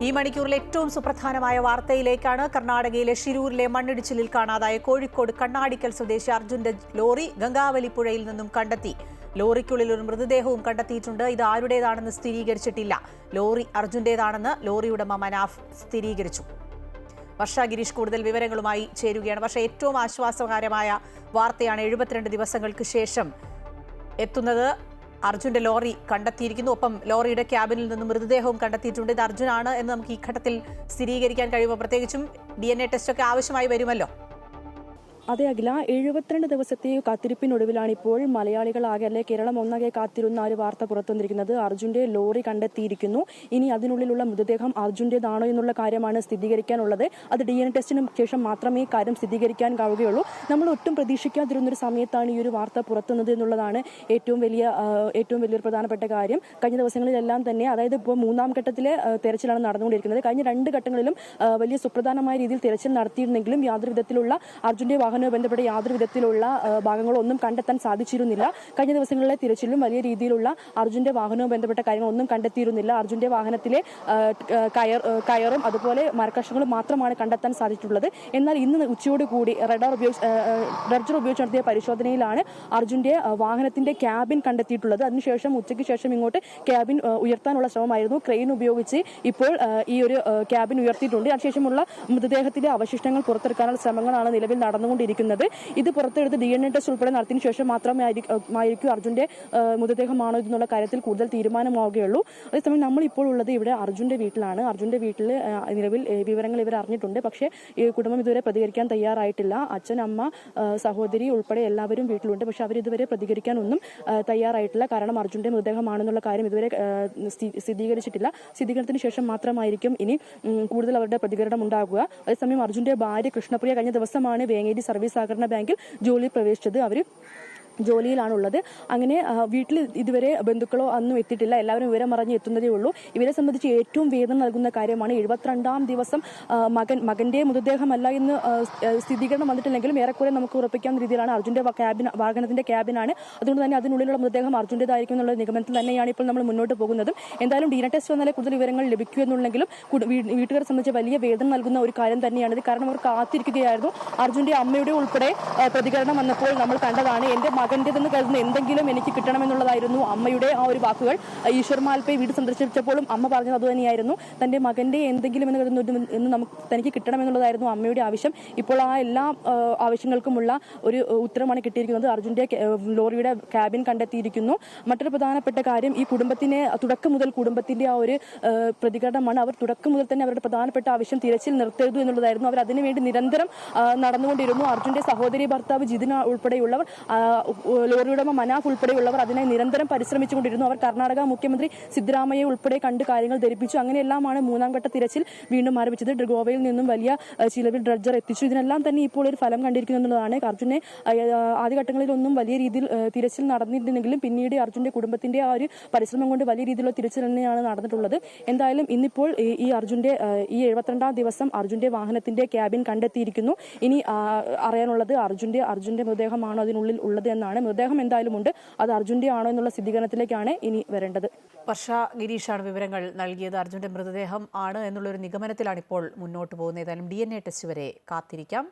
ഈ മണിക്കൂറിലെ ഏറ്റവും സുപ്രധാനമായ വാർത്തയിലേക്കാണ്. കർണാടകയിലെ ഷിരൂരിലെ മണ്ണിടിച്ചിലിൽ കാണാതായ കോഴിക്കോട് കണ്ണാടിക്കൽ സ്വദേശി അർജുന്റെ ലോറി ഗംഗാവലി പുഴയിൽ നിന്നും കണ്ടെത്തി. ലോറിക്കുള്ളിൽ ഒരു മൃതദേഹവും കണ്ടെത്തിയിട്ടുണ്ട്. ഇത് ആരുടേതാണെന്ന് സ്ഥിരീകരിച്ചിട്ടില്ല. ലോറി അർജുന്റേതാണെന്ന് ലോറി ഉടമ മനാഫ് സ്ഥിരീകരിച്ചു. വർഷ ഗിരീഷ് കൂടുതൽ വിവരങ്ങളുമായി ചേരുകയാണ്. പക്ഷേ ഏറ്റവും ആശ്വാസകരമായ വാർത്തയാണ് 72 ദിവസങ്ങൾക്ക് ശേഷം എത്തുന്നത്. അർജുന്റെ ലോറി കണ്ടെത്തിയിരിക്കുന്നു. ഒപ്പം ലോറിയുടെ ക്യാബിനിൽ നിന്നും മൃതദേഹവും കണ്ടെത്തിയിട്ടുണ്ട്. ഇത് അർജുനാണ് എന്ന് നമുക്ക് ഈ ഘട്ടത്തിൽ സ്ഥിരീകരിക്കാൻ കഴിയുമോ? പ്രത്യേകിച്ചും DNA ടെസ്റ്റ് ഒക്കെ ആവശ്യമായി വരുമല്ലോ. അതെ അഖില, 72 ദിവസത്തെ കാത്തിരിപ്പിനൊടുവിലാണ് ഇപ്പോൾ മലയാളികളാകെ അല്ലെ കേരളം ഒന്നാകെ കാത്തിരുന്ന ഒരു വാർത്ത പുറത്തു വന്നിരിക്കുന്നത്. അർജുന്റെ ലോറി കണ്ടെത്തിയിരിക്കുന്നു. ഇനി അതിനുള്ളിലുള്ള മൃതദേഹം അർജുന്റേതാണോ എന്നുള്ള കാര്യമാണ് സ്ഥിരീകരിക്കാനുള്ളത്. അത് DNA ടെസ്റ്റിന് ശേഷം മാത്രമേ കാര്യം സ്ഥിരീകരിക്കാൻ കഴിയുകയുള്ളൂ. നമ്മൾ ഒട്ടും പ്രതീക്ഷിക്കാതിരുന്നൊരു സമയത്താണ് ഈ ഒരു വാർത്ത പുറത്തുന്നത് എന്നുള്ളതാണ് ഏറ്റവും വലിയൊരു പ്രധാനപ്പെട്ട കാര്യം. കഴിഞ്ഞ ദിവസങ്ങളിലെല്ലാം തന്നെ, അതായത് ഇപ്പോൾ 3ാം ഘട്ടത്തിലെ തെരച്ചിലാണ് നടന്നുകൊണ്ടിരിക്കുന്നത്. കഴിഞ്ഞ 2 ഘട്ടങ്ങളിലും വലിയ സുപ്രധാനമായ രീതിയിൽ തെരച്ചിൽ നടത്തിയിരുന്നെങ്കിലും യാതൊരു വിധത്തിലുള്ള അർജുന്റെ ബന്ധപ്പെട്ട യാതൊരു വിധത്തിലുള്ള ഭാഗങ്ങളൊന്നും കണ്ടെത്താൻ സാധിച്ചിരുന്നില്ല. കഴിഞ്ഞ ദിവസങ്ങളിലെ തിരച്ചിലും വലിയ രീതിയിലുള്ള അർജുന്റെ വാഹനവും ബന്ധപ്പെട്ട കാര്യങ്ങളൊന്നും കണ്ടെത്തിയിരുന്നില്ല. അർജുന്റെ വാഹനത്തിലെ കയറും അതുപോലെ മരക്കഷങ്ങളും മാത്രമാണ് കണ്ടെത്താൻ സാധിച്ചിട്ടുള്ളത്. എന്നാൽ ഇന്ന് ഉച്ചയോടുകൂടി ഡ്രഡ്ജർ ഉപയോഗിച്ച് നടത്തിയ പരിശോധനയിലാണ് അർജുന്റെ വാഹനത്തിന്റെ ക്യാബിൻ കണ്ടെത്തിയിട്ടുള്ളത്. അതിനുശേഷം ഉച്ചയ്ക്ക് ശേഷം ഇങ്ങോട്ട് ക്യാബിൻ ഉയർത്താനുള്ള ശ്രമമായിരുന്നു. ക്രെയിൻ ഉപയോഗിച്ച് ഇപ്പോൾ ഈ ഒരു ക്യാബിൻ ഉയർത്തിയിട്ടുണ്ട്. അതിനുശേഷമുള്ള മൃതദേഹത്തിന്റെ അവശിഷ്ടങ്ങൾ പുറത്തെടുക്കാനുള്ള ശ്രമങ്ങളാണ് നിലവിൽ നടന്നുകൊണ്ടിരിക്കുന്നത്. ഇത് പുറത്തെടുത്ത് DNA ടെസ്റ്റ് ഉൾപ്പെടെ നടത്തിയതിനു ശേഷം മാത്രമേ ആയിരിക്കും അർജുന്റെ മൃതദേഹമാണോ എന്നുള്ള കാര്യത്തിൽ കൂടുതൽ തീരുമാനമാവുകയുള്ളൂ. അതേസമയം നമ്മൾ ഇപ്പോൾ ഉള്ളത് ഇവിടെ അർജുന്റെ വീട്ടിലാണ്. അർജുന്റെ വീട്ടിൽ നിലവിൽ വിവരങ്ങൾ ഇവർ അറിഞ്ഞിട്ടുണ്ട്. പക്ഷേ ഈ കുടുംബം ഇതുവരെ പ്രതികരിക്കാൻ തയ്യാറായിട്ടില്ല. അച്ഛൻ, അമ്മ, സഹോദരി ഉൾപ്പെടെ എല്ലാവരും വീട്ടിലുണ്ട്. പക്ഷെ അവരിതുവരെ പ്രതികരിക്കാനൊന്നും തയ്യാറായിട്ടില്ല. കാരണം അർജുന്റെ മൃതദേഹമാണെന്നുള്ള കാര്യം ഇതുവരെ സ്ഥിരീകരിച്ചിട്ടില്ല. സ്ഥിരീകരണത്തിന് ശേഷം മാത്രമായിരിക്കും ഇനി കൂടുതൽ അവരുടെ പ്രതികരണം ഉണ്ടാകുക. അതേസമയം അർജുന്റെ ഭാര്യ കൃഷ്ണപ്രിയ കഴിഞ്ഞ ദിവസമാണ് വേങ്ങേരി സർവീസ് സഹകരണ ബാങ്കിൽ ജോലിയിൽ പ്രവേശിച്ചത്. അവർ ജോലിയിലാണുള്ളത്. അങ്ങനെ വീട്ടിൽ ഇതുവരെ ബന്ധുക്കളോ ഒന്നും എത്തിയിട്ടില്ല. എല്ലാവരും വിവരം അറിഞ്ഞ് എത്തുന്നതേ ഉള്ളൂ. ഇവരെ സംബന്ധിച്ച് ഏറ്റവും വേദന നൽകുന്ന കാര്യമാണ് 72ാം ദിവസം മകന്റെ മൃതദേഹമല്ല എന്ന് സ്ഥിരീകരണം വന്നിട്ടില്ലെങ്കിലും ഏറെക്കുറെ നമുക്ക് ഉറപ്പിക്കാവുന്ന രീതിയിലാണ് അർജുന്റെ വാഹനത്തിന്റെ ക്യാബിനാണ്. അതുകൊണ്ട് തന്നെ അതിനുള്ളിലുള്ള മൃതദേഹം അർജുന്റേതായിരിക്കും എന്നുള്ള നിഗമനത്തിൽ തന്നെയാണ് ഇപ്പോൾ നമ്മൾ മുന്നോട്ട് പോകുന്നതും. എന്തായാലും DNA ടെസ്റ്റ് വന്നാലേ കൂടുതൽ വിവരങ്ങൾ ലഭിക്കൂ എന്നുണ്ടെങ്കിലും വീട്ടുകാരെ സംബന്ധിച്ച് വലിയ വേദന നൽകുന്ന ഒരു കാര്യം തന്നെയാണിത്. കാരണം അവർ കാത്തിരിക്കുകയായിരുന്നു. അർജുന്റെ അമ്മയുടെ ഉൾപ്പെടെ പ്രതികരണം വന്നപ്പോൾ നമ്മൾ കണ്ടതാണ്. എന്റെ മകന്റേതെന്ന് കരുതുന്ന എന്തെങ്കിലും എനിക്ക് കിട്ടണമെന്നുള്ളതായിരുന്നു അമ്മയുടെ ആ ഒരു വാക്കുകൾ. ഈശ്വർ മാൽപ്പെ വീട് സന്ദർശിച്ചപ്പോഴും അമ്മ പറഞ്ഞത് അതുതന്നെയായിരുന്നു. തന്റെ മകന്റെ എന്തെങ്കിലും എന്ന് കരുതുന്ന തനിക്ക് കിട്ടണമെന്നുള്ളതായിരുന്നു അമ്മയുടെ ആവശ്യം. ഇപ്പോൾ ആ എല്ലാ ആവശ്യങ്ങൾക്കുമുള്ള ഒരു ഉത്തരമാണ് കിട്ടിയിരിക്കുന്നത്. അർജുന്റെ ലോറിയുടെ ക്യാബിൻ കണ്ടെത്തിയിരിക്കുന്നു. മറ്റൊരു പ്രധാനപ്പെട്ട കാര്യം, ഈ കുടുംബത്തിനെ തുടക്കം മുതൽ കുടുംബത്തിന്റെ ആ ഒരു പ്രതികരണമാണ്. അവർ തുടക്കം മുതൽ തന്നെ അവരുടെ പ്രധാനപ്പെട്ട ആവശ്യം തിരച്ചിൽ നിർത്തരുത് എന്നുള്ളതായിരുന്നു. അവർ അതിനുവേണ്ടി നിരന്തരം നടന്നുകൊണ്ടിരുന്നു. അർജുന്റെ സഹോദരി ഭർത്താവ് ജിതിൻ ഉൾപ്പെടെയുള്ളവർ, ലോറി ഉടമ മനാഫ് ഉൾപ്പെടെയുള്ളവർ അതിനെ നിരന്തരം പരിശ്രമിച്ചുകൊണ്ടിരുന്നു. അവർ കർണാടക മുഖ്യമന്ത്രി സിദ്ധരാമയ്യ ഉൾപ്പെടെ കണ്ട് കാര്യങ്ങൾ ധരിപ്പിച്ചു. അങ്ങനെയെല്ലാമാണ് 3ാം ഘട്ട തിരച്ചിൽ വീണ്ടും ആരംഭിച്ചത്. ഗോവയിൽ നിന്നും വലിയ ചിലവിൽ ഡ്രഡ്ജർ എത്തിച്ചു. ഇതിനെല്ലാം തന്നെ ഇപ്പോൾ ഒരു ഫലം കണ്ടിരിക്കുന്നു എന്നുള്ളതാണ്. അർജുനെ ആദ്യഘട്ടങ്ങളിലൊന്നും വലിയ രീതിയിൽ തിരച്ചിൽ നടന്നിരുന്നെങ്കിലും പിന്നീട് അർജുന്റെ കുടുംബത്തിന്റെ ആ ഒരു പരിശ്രമം കൊണ്ട് വലിയ രീതിയിലുള്ള തിരച്ചിൽ തന്നെയാണ് നടന്നിട്ടുള്ളത്. എന്തായാലും ഇന്നിപ്പോൾ ഈ അർജുന്റെ 72ാം ദിവസം അർജുന്റെ വാഹനത്തിന്റെ ക്യാബിൻ കണ്ടെത്തിയിരിക്കുന്നു. ഇനി അറിയാനുള്ളത് അർജുന്റെ മൃതദേഹമാണോ അതിനുള്ളിൽ ഉള്ളത് എന്നാണ്. മൃതദേഹം എന്തായാലും ഉണ്ട്. അത് അർജുന്റെ ആണോ എന്നുള്ള സ്ഥിരീകരണത്തിലേക്കാണ് ഇനി വരേണ്ടത്. വർഷ ഗിരീഷാണ് വിവരങ്ങൾ നൽകിയത്. അർജുന്റെ മൃതദേഹം ആണ് എന്നുള്ളൊരു നിഗമനത്തിലാണ് ഇപ്പോൾ മുന്നോട്ട് പോകുന്നത്. ഏതായാലും DNA ടെസ്റ്റ് വരെ കാത്തിരിക്കാം.